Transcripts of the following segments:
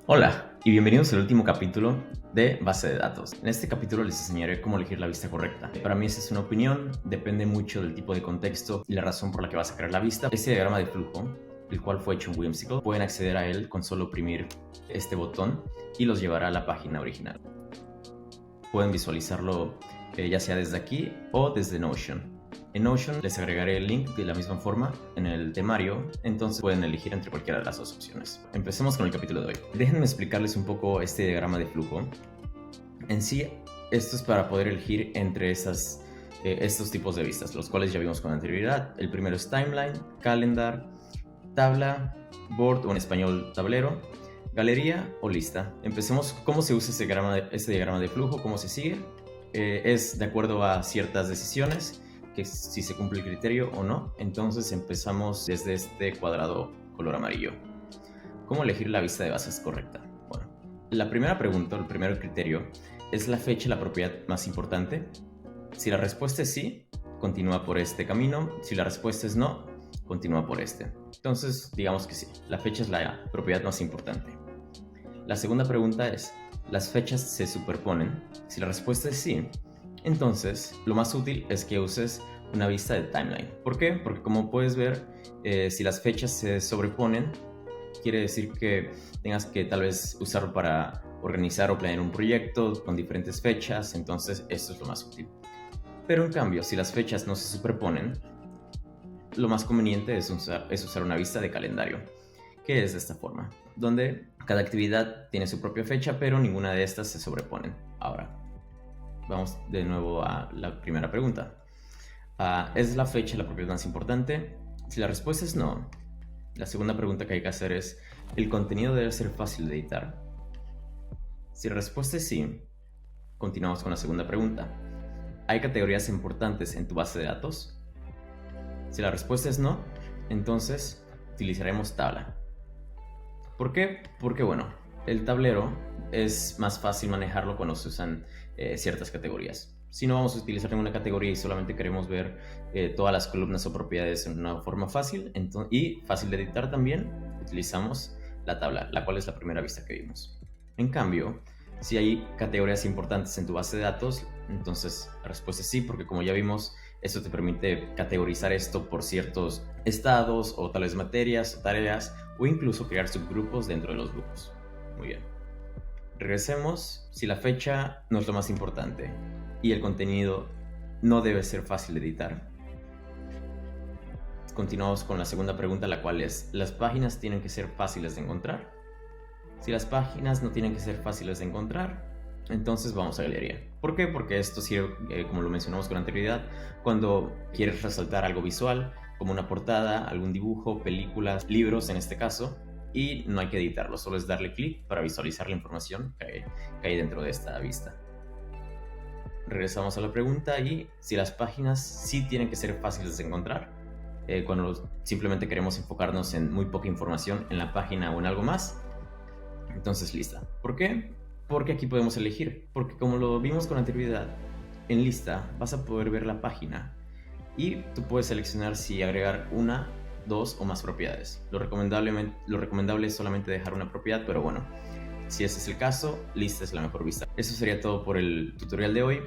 Hola y bienvenidos al último capítulo de base de datos. En este capítulo les enseñaré cómo elegir la vista correcta. Para mí esa es una opinión, depende mucho del tipo de contexto y la razón por la que vas a crear la vista. Este diagrama de flujo, el cual fue hecho en Whimsical, pueden acceder a él con solo oprimir este botón y los llevará a la página original. Pueden visualizarlo ya sea desde aquí o desde Notion. En Notion les agregaré el link de la misma forma en el temario, entonces pueden elegir entre cualquiera de las dos opciones. Empecemos con el capítulo de hoy. Déjenme explicarles un poco este diagrama de flujo. En sí, esto es para poder elegir entre estos tipos de vistas, los cuales ya vimos con anterioridad. El primero es timeline, calendar, tabla, board o en español tablero, galería o lista. Empecemos. ¿Cómo se usa este diagrama de flujo? ¿Cómo se sigue? Es de acuerdo a ciertas decisiones, que si se cumple el criterio o no. Entonces empezamos desde este cuadrado color amarillo. ¿Cómo elegir la vista de bases correcta? Bueno, la primera pregunta, el primer criterio, ¿es la fecha la propiedad más importante? Si la respuesta es sí, continúa por este camino. Si la respuesta es no, continúa por este. Entonces, digamos que sí, la fecha es la propiedad más importante. La segunda pregunta es, ¿las fechas se superponen? Si la respuesta es sí, entonces lo más útil es que uses una vista de timeline. ¿Por qué? Porque como puedes ver, si las fechas se sobreponen, quiere decir que tengas que tal vez usarlo para organizar o planear un proyecto con diferentes fechas, entonces esto es lo más útil. Pero en cambio, si las fechas no se superponen, lo más conveniente es usar una vista de calendario, que es de esta forma, donde cada actividad tiene su propia fecha, pero ninguna de estas se sobreponen. Ahora, vamos de nuevo a la primera pregunta. ¿Es la fecha la propiedad más importante? Si la respuesta es no, la segunda pregunta que hay que hacer es, ¿el contenido debe ser fácil de editar? Si la respuesta es sí, continuamos con la segunda pregunta. ¿Hay categorías importantes en tu base de datos? Si la respuesta es no, entonces utilizaremos tabla. ¿Por qué? Porque bueno, el tablero es más fácil manejarlo cuando se usan ciertas categorías. Si no vamos a utilizar ninguna categoría y solamente queremos ver todas las columnas o propiedades en una forma fácil y fácil de editar también, utilizamos la tabla, la cual es la primera vista que vimos. En cambio, si hay categorías importantes en tu base de datos, entonces la respuesta es sí, porque como ya vimos, esto te permite categorizar esto por ciertos estados o tal vez materias o tareas o incluso crear subgrupos dentro de los grupos. Muy bien. Regresemos. Si la fecha no es lo más importante y el contenido no debe ser fácil de editar, continuamos con la segunda pregunta, la cual es, ¿las páginas tienen que ser fáciles de encontrar? Si las páginas no tienen que ser fáciles de encontrar, entonces vamos a galería. ¿Por qué? Porque esto sirve, como lo mencionamos con anterioridad, cuando quieres resaltar algo visual, como una portada, algún dibujo, películas, libros en este caso, y no hay que editarlo, solo es darle clic para visualizar la información que hay dentro de esta vista. Regresamos a la pregunta y si las páginas sí tienen que ser fáciles de encontrar, cuando simplemente queremos enfocarnos en muy poca información en la página o en algo más, entonces lista. ¿Por qué? Porque aquí podemos elegir, porque como lo vimos con anterioridad, en lista vas a poder ver la página y tú puedes seleccionar si agregar una, dos o más propiedades. Lo recomendable es solamente dejar una propiedad, pero bueno, si ese es el caso, lista es la mejor vista. Eso sería todo por el tutorial de hoy.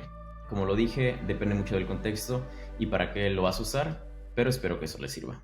Como lo dije, depende mucho del contexto y para qué lo vas a usar, pero espero que eso les sirva.